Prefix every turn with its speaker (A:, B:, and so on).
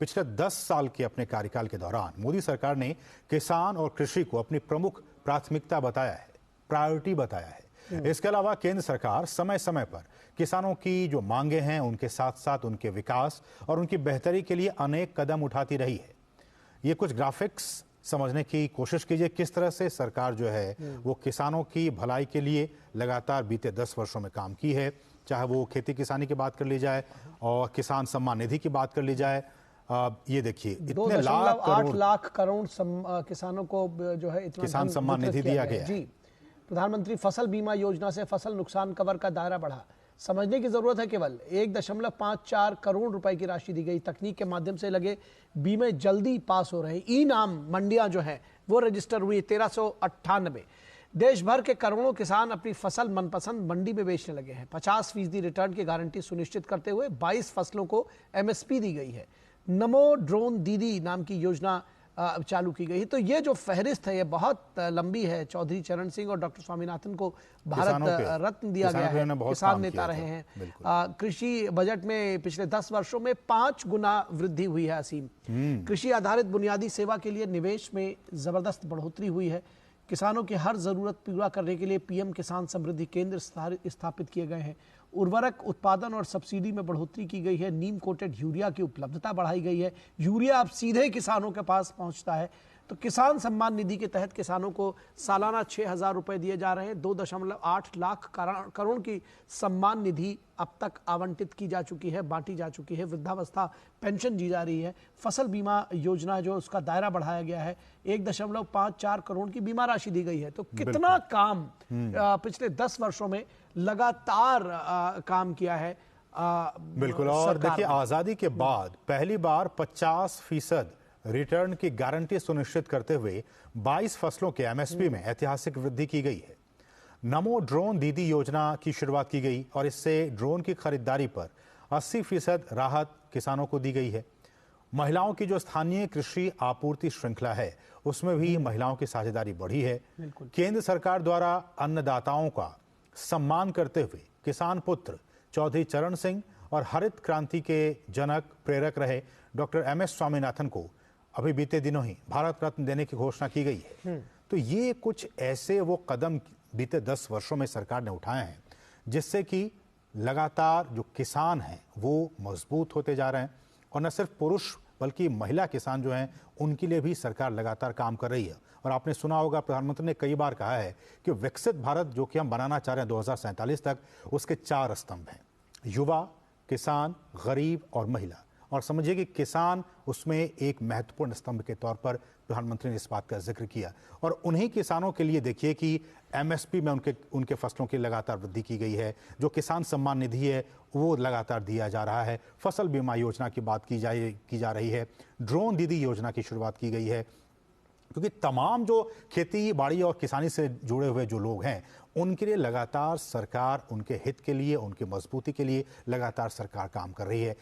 A: पिछले 10 साल के अपने कार्यकाल के दौरान मोदी सरकार ने किसान और कृषि को अपनी प्रमुख प्राथमिकता बताया है, प्रायोरिटी बताया है। इसके अलावा केंद्र सरकार समय समय पर किसानों की जो मांगे हैं उनके साथ साथ उनके विकास और उनकी बेहतरी के लिए अनेक कदम उठाती रही है। ये कुछ ग्राफिक्स समझने की कोशिश कीजिए, किस तरह से सरकार जो है वो किसानों की भलाई के लिए लगातार बीते 10 वर्षों में काम की है। चाहे वो खेती किसानी की बात कर ली जाए और किसान सम्मान निधि की बात कर ली जाए। ये देखिए, इतने
B: 2.8 लाख करोड़ किसानों को जो है इतना
A: किसान सम्मान निधि दिया गया
B: जी। प्रधानमंत्री फसल बीमा योजना से फसल नुकसान कवर का दायरा बढ़ा। समझने की जरूरत है, केवल 1.54 करोड़ रुपए की राशि दी गई। तकनीक के माध्यम से लगे बीमे जल्दी पास हो रहे हैं। ई नाम मंडियां जो है वो रजिस्टर हुई 1398। देश भर के करोड़ों किसान अपनी फसल मनपसंद मंडी में बेचने लगे हैं। 50% रिटर्न की गारंटी सुनिश्चित करते हुए 22 फसलों को MSP दी गई है। नमो ड्रोन दीदी नाम की योजना चालू की गई है। तो ये जो फहरिस्त है ये बहुत लंबी है। चौधरी चरण सिंह और डॉक्टर स्वामीनाथन को भारत रत्न दिया गया है, किसान नेता रहे हैं। कृषि बजट में पिछले 10 वर्षों में 5 गुना वृद्धि हुई है। असीम कृषि आधारित बुनियादी सेवा के लिए निवेश में जबरदस्त बढ़ोतरी हुई है। किसानों की हर जरूरत पूरा करने के लिए PM किसान समृद्धि केंद्र स्थापित किए गए हैं। उर्वरक उत्पादन और सब्सिडी में बढ़ोतरी की गई है। नीम कोटेड यूरिया की उपलब्धता बढ़ाई गई है। यूरिया अब सीधे किसानों के पास पहुंचता है। तो किसान सम्मान निधि के तहत किसानों को सालाना 6,000 रुपए दिए जा रहे हैं। 2.8 लाख करोड़ की सम्मान निधि अब तक आवंटित की जा चुकी है, बांटी जा चुकी है। वृद्धावस्था पेंशन दी जा रही है। फसल बीमा योजना जो उसका दायरा बढ़ाया गया है, 1.54 करोड़ की बीमा राशि दी गई है। तो कितना काम पिछले 10 वर्षों में लगातार काम किया है।
A: बिल्कुल। और देखिए, आजादी के बाद पहली बार 50% रिटर्न की गारंटी सुनिश्चित करते हुए 22 फसलों के MSP में ऐतिहासिक वृद्धि की गई है। नमो ड्रोन दीदी योजना की शुरुआत की गई और इससे ड्रोन की खरीदारी पर 80% राहत किसानों को दी गई है। महिलाओं की जो स्थानीय कृषि आपूर्ति श्रृंखला है उसमें भी महिलाओं की साझेदारी बढ़ी है। केंद्र सरकार द्वारा अन्नदाताओं का सम्मान करते हुए किसान पुत्र चौधरी चरण सिंह और हरित क्रांति के जनक प्रेरक रहे डॉक्टर MS स्वामीनाथन को अभी बीते दिनों ही भारत रत्न देने की घोषणा की गई है। तो ये कुछ ऐसे वो कदम बीते 10 वर्षों में सरकार ने उठाए हैं जिससे कि लगातार जो किसान हैं वो मजबूत होते जा रहे हैं। और न सिर्फ पुरुष बल्कि महिला किसान जो हैं उनके लिए भी सरकार लगातार काम कर रही है। और आपने सुना होगा, प्रधानमंत्री ने कई बार कहा है कि विकसित भारत जो कि हम बनाना चाह रहे हैं 2047 तक, उसके 4 स्तंभ हैं: युवा, किसान, गरीब और महिला। और समझिए कि किसान उसमें एक महत्वपूर्ण स्तंभ के तौर पर प्रधानमंत्री ने इस बात का जिक्र किया। और उन्हीं किसानों के लिए देखिए कि MSP में उनके फसलों की लगातार वृद्धि की गई है। जो किसान सम्मान निधि है वो लगातार दिया जा रहा है। फसल बीमा योजना की बात की जा रही है। ड्रोन दीदी योजना की शुरुआत की गई है, क्योंकि तमाम जो खेती बाड़ी और किसानी से जुड़े हुए जो लोग हैं उनके लिए लगातार सरकार, उनके हित के लिए, उनकी मजबूती के लिए लगातार सरकार काम कर रही है।